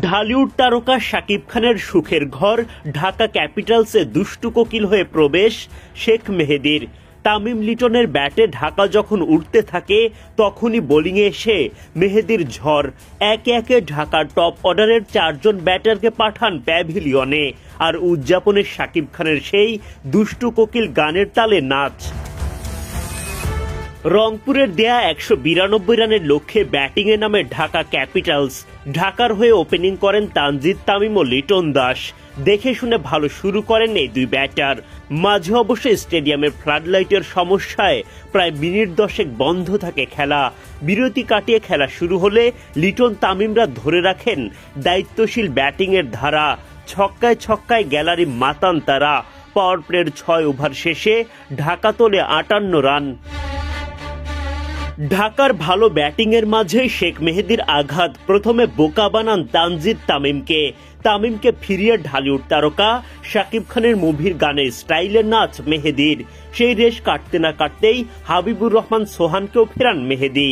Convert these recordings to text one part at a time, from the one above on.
ঢালিউড তারকা শাকিব খানের সুখের ঘর ঢাকা ক্যাপিটালসে দুষ্টু কোকিল হয়ে প্রবেশ শেখ মেহেদীর। তামিম লিটনের ব্যাটে ঢাকা যখন উঠতে থাকে তখনই বোলিংয়ে এসে মেহেদীর ঝড়। একে একে ঢাকার টপ অর্ডারের 4 জন ব্যাটারকে পাঠান প্যাভিলিয়নে, আর উদযাপনে শাকিব খানের সেই দুষ্টু কোকিল গানের তালে নাচ। রংপুরের দেয়া 192 রানের লক্ষ্যে ব্যাটিংয়ে নামে ঢাকা ক্যাপিটালস। ঢাকার হয়ে ওপেনিং করেন তানজিদ তামিম ও লিটন দাস। দেখে শুনে ভালো শুরু করেন এই দুই ব্যাটার। মাঝে অবশ্য স্টেডিয়ামের ফ্লাডলাইটের সমস্যায় প্রায় মিনিট 10 বন্ধ থাকে খেলা। বিরতি কাটিয়ে খেলা শুরু হলে লিটন তামিমরা ধরে রাখেন দায়িত্বশীল ব্যাটিংয়ের ধারা। ছক্কায় ছক্কায় গ্যালারি মাতান তারা। পাওয়ার প্লের 6 ওভার শেষে ঢাকা তোলে 58 রান। ঢাকার ভালো ব্যাটিংয়ের মাঝে শেখ মেহেদীর আঘাত। প্রথমে বোকা বানান তানজিদ তামিমকে ফিরিয়ে ঢালিউড তারকা শাকিব খানের মুভির গানের স্টাইলে নাচ মেহেদীর। সেই রেশ কাটতে না কাটতেই হাবিবুর রহমান সোহানকেও ফেরান মেহেদী।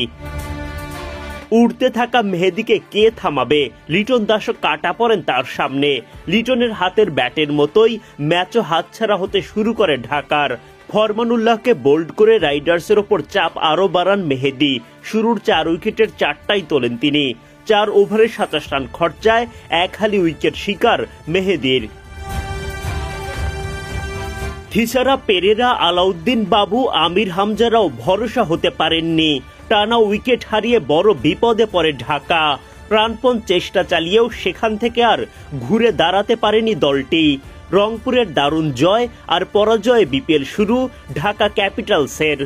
উড়তে থাকা মেহেদীকে কে থামাবে? লিটন দাসও কাটা পড়েন তার সামনে। লিটনের হাতের ব্যাটের মতোই ম্যাচও হাতছাড়া হতে শুরু করে ঢাকার। ফরমানুল্লাহকে বোল্ড করে রাইডার্সের ওপর চাপ আরো বাড়ান মেহেদী। শুরুর 4 উইকেটের 4টাই তোলেন তিনি। 4 ওভারে 27 রান খরচায় এক হালি উইকেট শিকার মেহেদীর। থিসারা পেরেরা, আলাউদ্দিন বাবু, আমির হামজারাও ভরসা হতে পারেননি। টানা উইকেট হারিয়ে বড় বিপদে পড়ে ঢাকা। প্রাণপণ চেষ্টা চালিয়েও সেখান থেকে আর ঘুরে দাঁড়াতে পারেনি দলটি। রংপুরের দারুণ জয় আর পরাজয়ে বিপিএল শুরু ঢাকা ক্যাপিটালসের।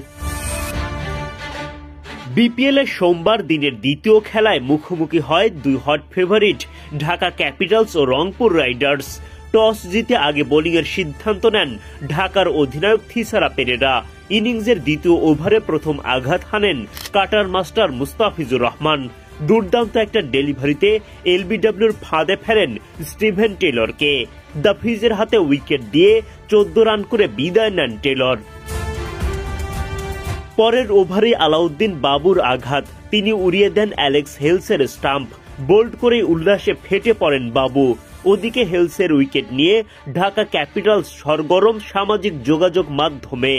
বিপিএল এর সোমবার দিনের দ্বিতীয় খেলায় মুখোমুখি হয় দুই হট ফেভারিট ঢাকা ক্যাপিটালস ও রংপুর রাইডার্স। টস জিতে আগে বোলিংয়ের সিদ্ধান্ত নেন ঢাকার অধিনায়ক থিসারা পেরেরা। ইনিংসের দ্বিতীয় ওভারে প্রথম আঘাত হানেন কাটার মাস্টার মুস্তাফিজুর রহমান। দুর্দান্ত একটা ডেলিভারিতে এলবিডব্লিউর ফাঁদে ফেলেন স্টিভেন টেলরকে। দ্য ফ্রিজের হাতে উইকেট দিয়ে 14 রান করে বিদায় নেন টেলর। পরের ওভারে আলাউদ্দিন বাবুর আঘাত। তিনি উড়িয়ে দেন অ্যালেক্স হেলসের স্টাম্প। বোল্ড করে উল্লাসে ফেটে পড়েন বাবু। ওদিকে হেলসের উইকেট নিয়ে ঢাকা ক্যাপিটালস সরগরম সামাজিক যোগাযোগ মাধ্যমে।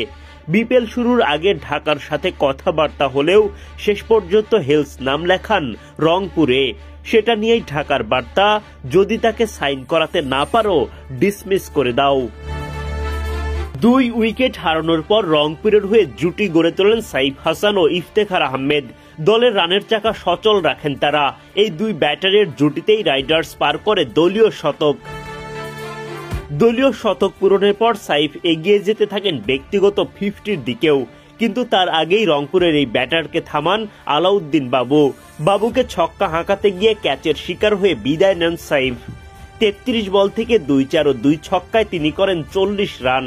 বিপিএল শুরুর আগে ঢাকার সাথে কথাবার্তা হলেও শেষ পর্যন্ত হেলস নাম লেখান রংপুরে। সেটা নিয়েই ঢাকার বার্তা, যদি তাকে সাইন করাতে না পারো ডিসমিস করে দাও। 2 উইকেট হারানোর পর রংপুরের হয়ে জুটি গড়ে তোলেন সাইফ হাসান ও ইফতেখার আহমেদ। দলের রানের চাকা সচল রাখেন তারা। এই দুই ব্যাটারের জুটিতেই রাইডার্স পার করে দলীয় শতক পূরণের পর সাইফ এগিয়ে যেতে থাকেন ব্যক্তিগত 50-র দিকেও। কিন্তু তার আগেই রংপুরের এই ব্যাটারকে থামান আলাউদ্দিন বাবুকে ছক্কা হাঁকাতে গিয়ে ক্যাচের শিকার হয়ে বিদায় নেন সাইফ। 33 বল থেকে 2-4 ও 2 ছক্কায় তিনি করেন 40 রান।